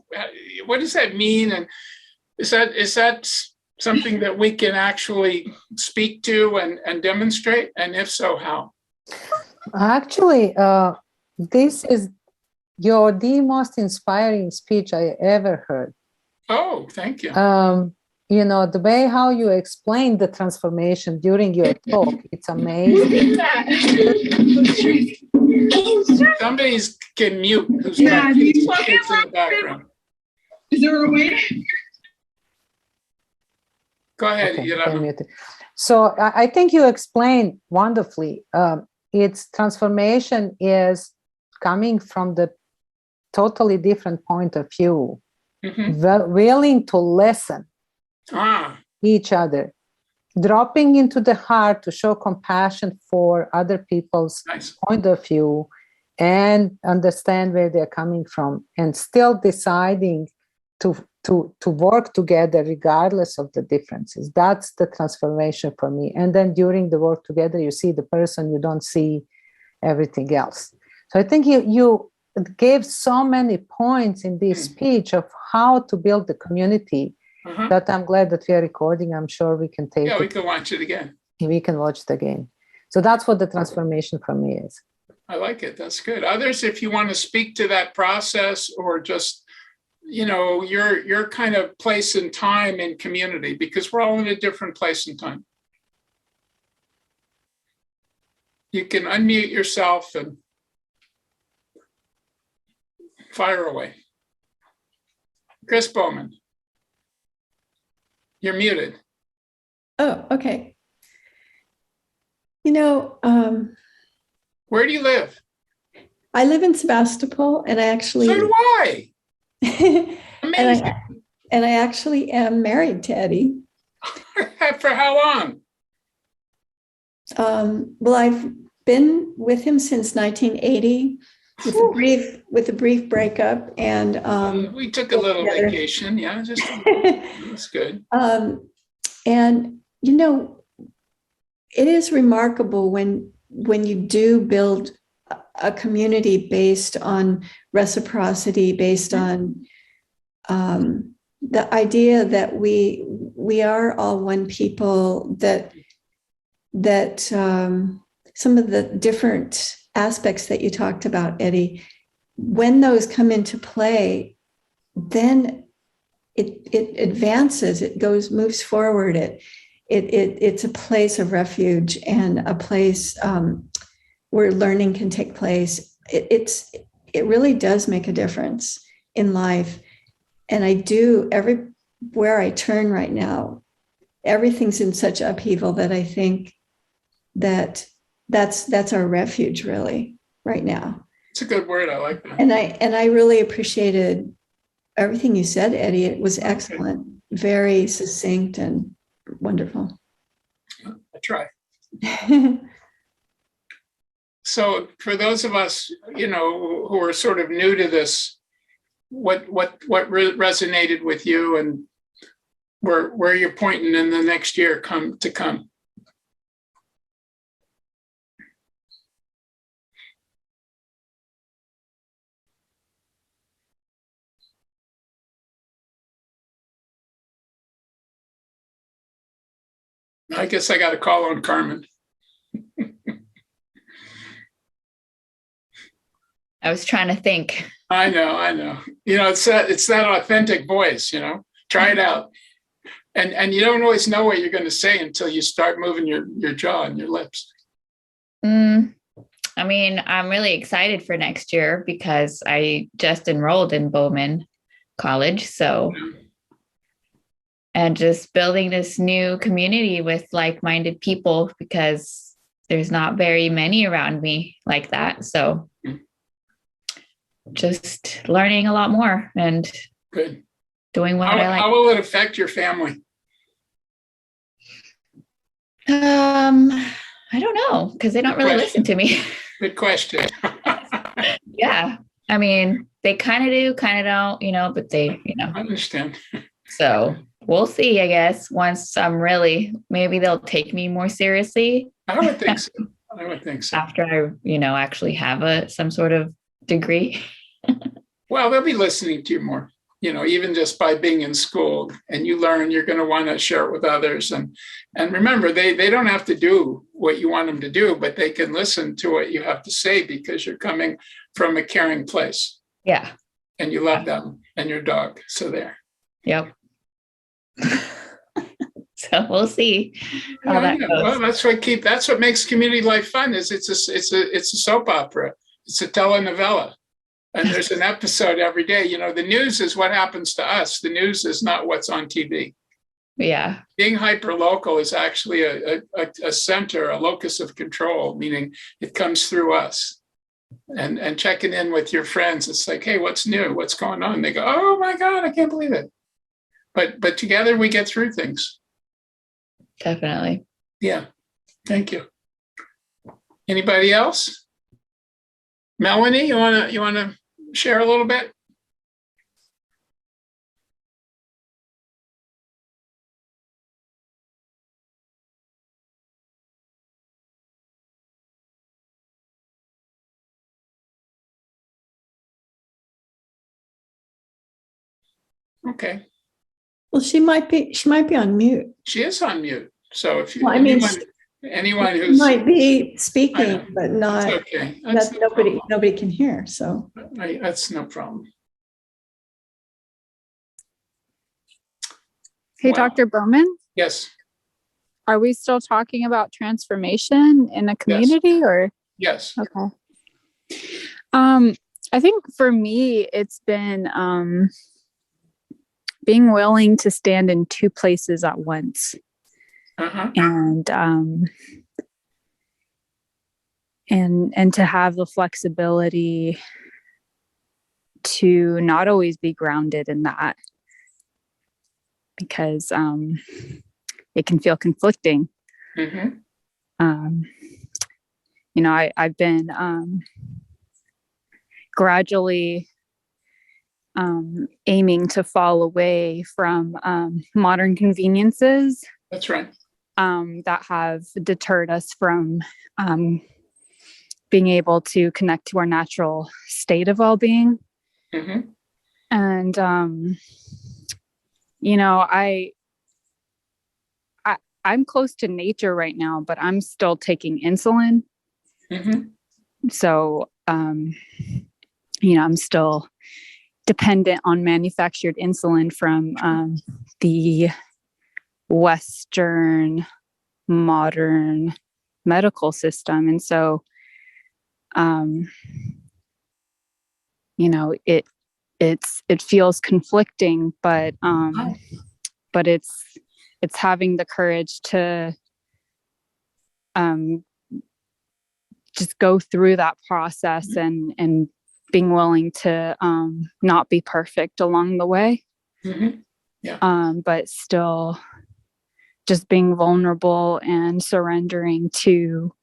that mean? And is that something that we can actually speak to and demonstrate? And if so, how? Actually, this is the most inspiring speech I ever heard. Oh, thank you. You know, the way how you explained the transformation during your talk, it's amazing. Somebody can mute who's got kids in the background. Is there a way? Go ahead, okay, So I think you explained wonderfully. Its transformation is coming from the totally different point of view, willing to listen each other, dropping into the heart to show compassion for other people's point of view and understand where they're coming from, and still deciding to to work together regardless of the differences. That's the transformation for me. And then during the work together, you see the person, you don't see everything else. So I think you gave so many points in this speech of how to build the community that I'm glad that we are recording. I'm sure we can take it. Yeah, we can watch it again. We can watch it again. So that's what the transformation for me is. I like it. That's good. Others, if you want to speak to that process or just, you know, your kind of place and time in community, because we're all in a different place and time. You can unmute yourself and fire away. Chris Bowman, you're muted. Oh, okay. You know, where do you live? I live in Sebastopol, and I actually. So do I. Amazing. and I actually am married to Eddie. For how long? Well, I've been with him since 1980, with a brief breakup, and we took a little vacation. Yeah, just that's good. And you know, it is remarkable when you do build a community based on reciprocity, based on the idea that we are all one people, that some of the different aspects that you talked about, Eddie, when those come into play, then it advances, moves forward. It's a place of refuge and a place where learning can take place. It really does make a difference in life. And I do, everywhere I turn right now, everything's in such upheaval that I think that's our refuge really right now. It's a good word. I like that. And I really appreciated everything you said, Eddie. It was excellent, very succinct and wonderful. I try. So for those of us, you know, who are sort of new to this, what resonated with you, and where you're pointing in the next year come? I guess I got to call on Carmen. I was trying to think. I know. You know, it's that authentic voice, you know, try it out. And you don't always know what you're going to say until you start moving your jaw and your lips. I mean, I'm really excited for next year because I just enrolled in Bowman College. So, and just building this new community with like-minded people, because there's not very many around me like that. So just learning a lot more and good. Doing what I like. How will it affect your family? I don't know, because they don't really listen to me. Good question. Yeah. I mean, they kind of do, kind of don't, you know, but they, you know. I understand. So we'll see, I guess, once I'm really, maybe they'll take me more seriously. I would think so. After I, you know, actually have some sort of degree. Well, they'll be listening to you more, you know, even just by being in school, and you learn, you're going to want to share it with others. And remember, they don't have to do what you want them to do, but they can listen to what you have to say because you're coming from a caring place. Yeah. And you love them and your dog. So there. Yep. So we'll see how that goes. Well, that's what makes community life fun. Is it's a soap opera. It's a telenovela. And there's an episode every day. You know, the news is what happens to us. The news is not what's on TV. Yeah. Being hyper-local is actually a center, a locus of control, meaning it comes through us. And checking in with your friends, it's like, hey, what's new? What's going on? They go, oh my God, I can't believe it. But together we get through things. Definitely. Yeah. Thank you. Anybody else? Melanie, you wanna share a little bit? Okay. Well, she might be on mute. She is on mute. So if you, Well, I mean, anyone she who's might be speaking, but not, that's okay. That's no nobody can hear. So that's no problem. Hey, Wow. Dr. Bowman, Yes. are we still talking about transformation in a community or? Yes. Okay. I think for me, it's been being willing to stand in two places at once. And to have the flexibility to not always be grounded in that, because it can feel conflicting. You know, I've been gradually aiming to fall away from modern conveniences. That's right. That have deterred us from being able to connect to our natural state of well-being. And you know, I'm close to nature right now, but I'm still taking insulin. So you know, I'm still dependent on manufactured insulin from the Western modern medical system. And so, you know, it feels conflicting, but it's having the courage to just go through that process and being willing to not be perfect along the way. But still just being vulnerable and surrendering to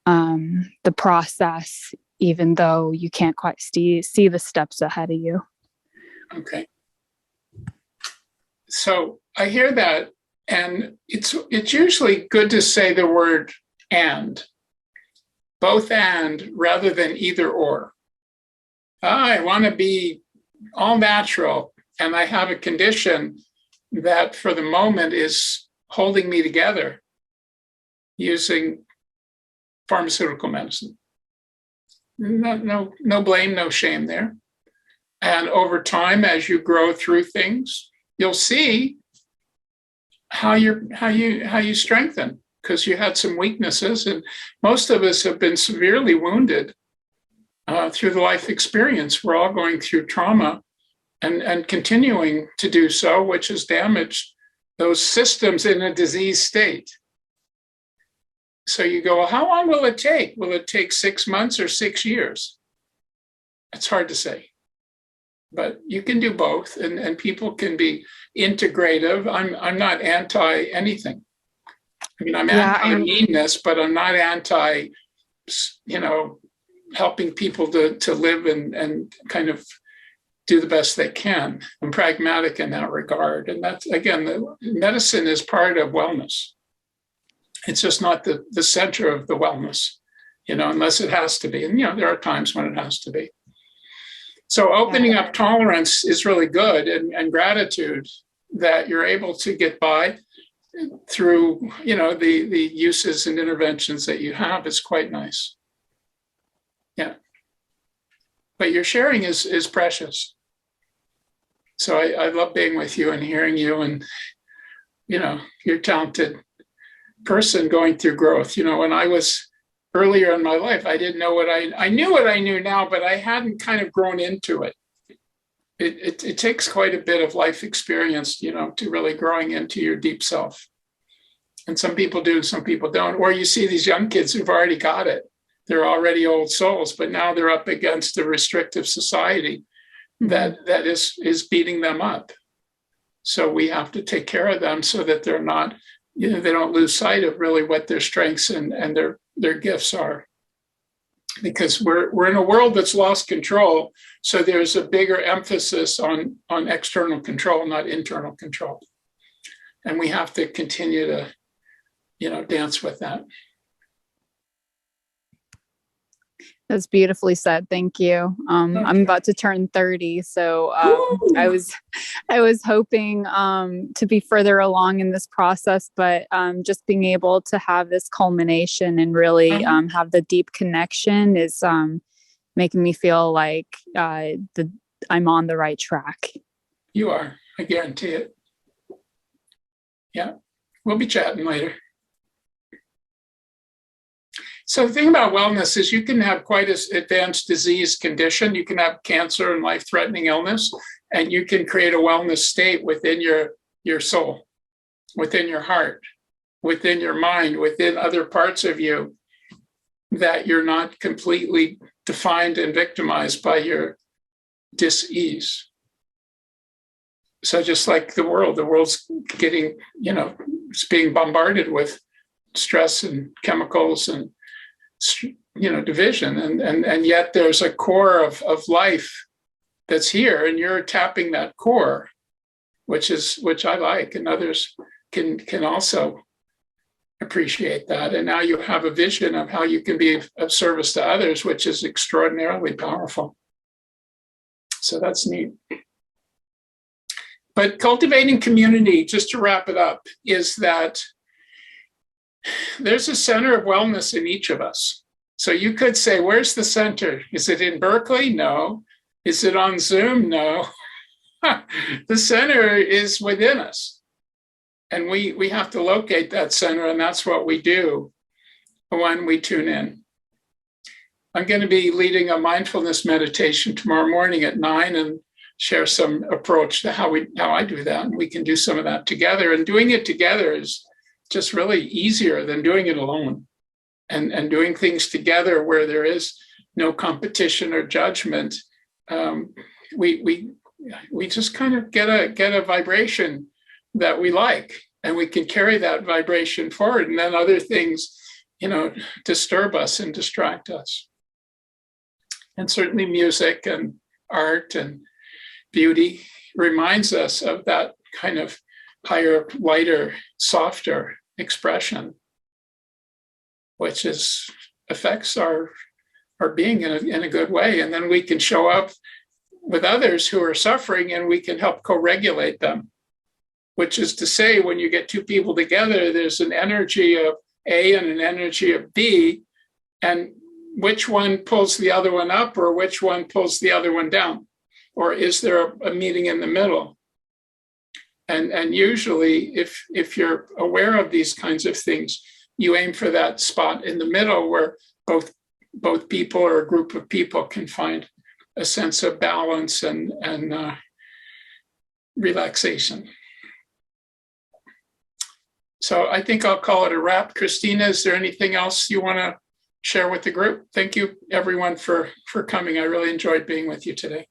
the process, even though you can't quite see the steps ahead of you. Okay. So I hear that, and it's usually good to say the word and, both and, rather than either or. I want to be all natural, and I have a condition that for the moment is holding me together using pharmaceutical medicine. No blame, no shame there. And over time, as you grow through things, you'll see how you strengthen, because you had some weaknesses, and most of us have been severely wounded through the life experience. We're all going through trauma and continuing to do so, which has damaged those systems in a disease state. So you go, well, how long will it take? Will it take 6 months or 6 years? It's hard to say. But you can do both, and people can be integrative. I'm not anti anything. I mean, I'm anti-meanness, but I'm not anti, helping people to live and kind of do the best they can. I'm pragmatic in that regard. And that's, again, the medicine is part of wellness. It's just not the center of the wellness, unless it has to be. And, there are times when it has to be. So opening up tolerance is really good, and gratitude that you're able to get by through, the uses and interventions that you have is quite nice. Yeah. But your sharing is precious. So I love being with you and hearing you, and, you're a talented person going through growth. When I was earlier in my life, I didn't know I knew what I knew now, but I hadn't kind of grown into it. It takes quite a bit of life experience, to really growing into your deep self. And some people do, some people don't. Or you see these young kids who've already got it. They're already old souls, but now they're up against a restrictive society that is beating them up. So we have to take care of them so that they're not, they don't lose sight of really what their strengths and their gifts are. Because we're in a world that's lost control. So there's a bigger emphasis on external control, not internal control. And we have to continue to, dance with that. That's beautifully said. Thank you. I'm about to turn 30, so I was hoping to be further along in this process, but just being able to have this culmination and really have the deep connection is making me feel like I'm on the right track. You are. I guarantee it. Yeah, we'll be chatting later. So the thing about wellness is you can have quite an advanced disease condition. You can have cancer and life-threatening illness, and you can create a wellness state within your soul, within your heart, within your mind, within other parts of you, that you're not completely defined and victimized by your dis-ease. So just like the world's getting, it's being bombarded with stress and chemicals and, division. And yet there's a core of life that's here, and you're tapping that core, which I like, and others can also appreciate that. And now you have a vision of how you can be of service to others, which is extraordinarily powerful. So that's neat. But cultivating community, just to wrap it up, is that there's a center of wellness in each of us. So you could say, where's the center? Is it in Berkeley? No. Is it on Zoom? No. The center is within us. And we have to locate that center, and that's what we do when we tune in. I'm going to be leading a mindfulness meditation tomorrow morning at 9 and share some approach to how I do that. And we can do some of that together. And doing it together is just really easier than doing it alone. And doing things together where there is no competition or judgment, we just kind of get a vibration that we like, and we can carry that vibration forward. And then other things, disturb us and distract us. And certainly music and art and beauty reminds us of that kind of higher, lighter, softer expression, which affects our being in a good way. And then we can show up with others who are suffering, and we can help co-regulate them, which is to say, when you get two people together, there's an energy of A and an energy of B, and which one pulls the other one up, or which one pulls the other one down? Or is there a meeting in the middle? And usually, if you're aware of these kinds of things, you aim for that spot in the middle where both people or a group of people can find a sense of balance and relaxation. So I think I'll call it a wrap. Christina, is there anything else you want to share with the group? Thank you, everyone, for coming. I really enjoyed being with you today.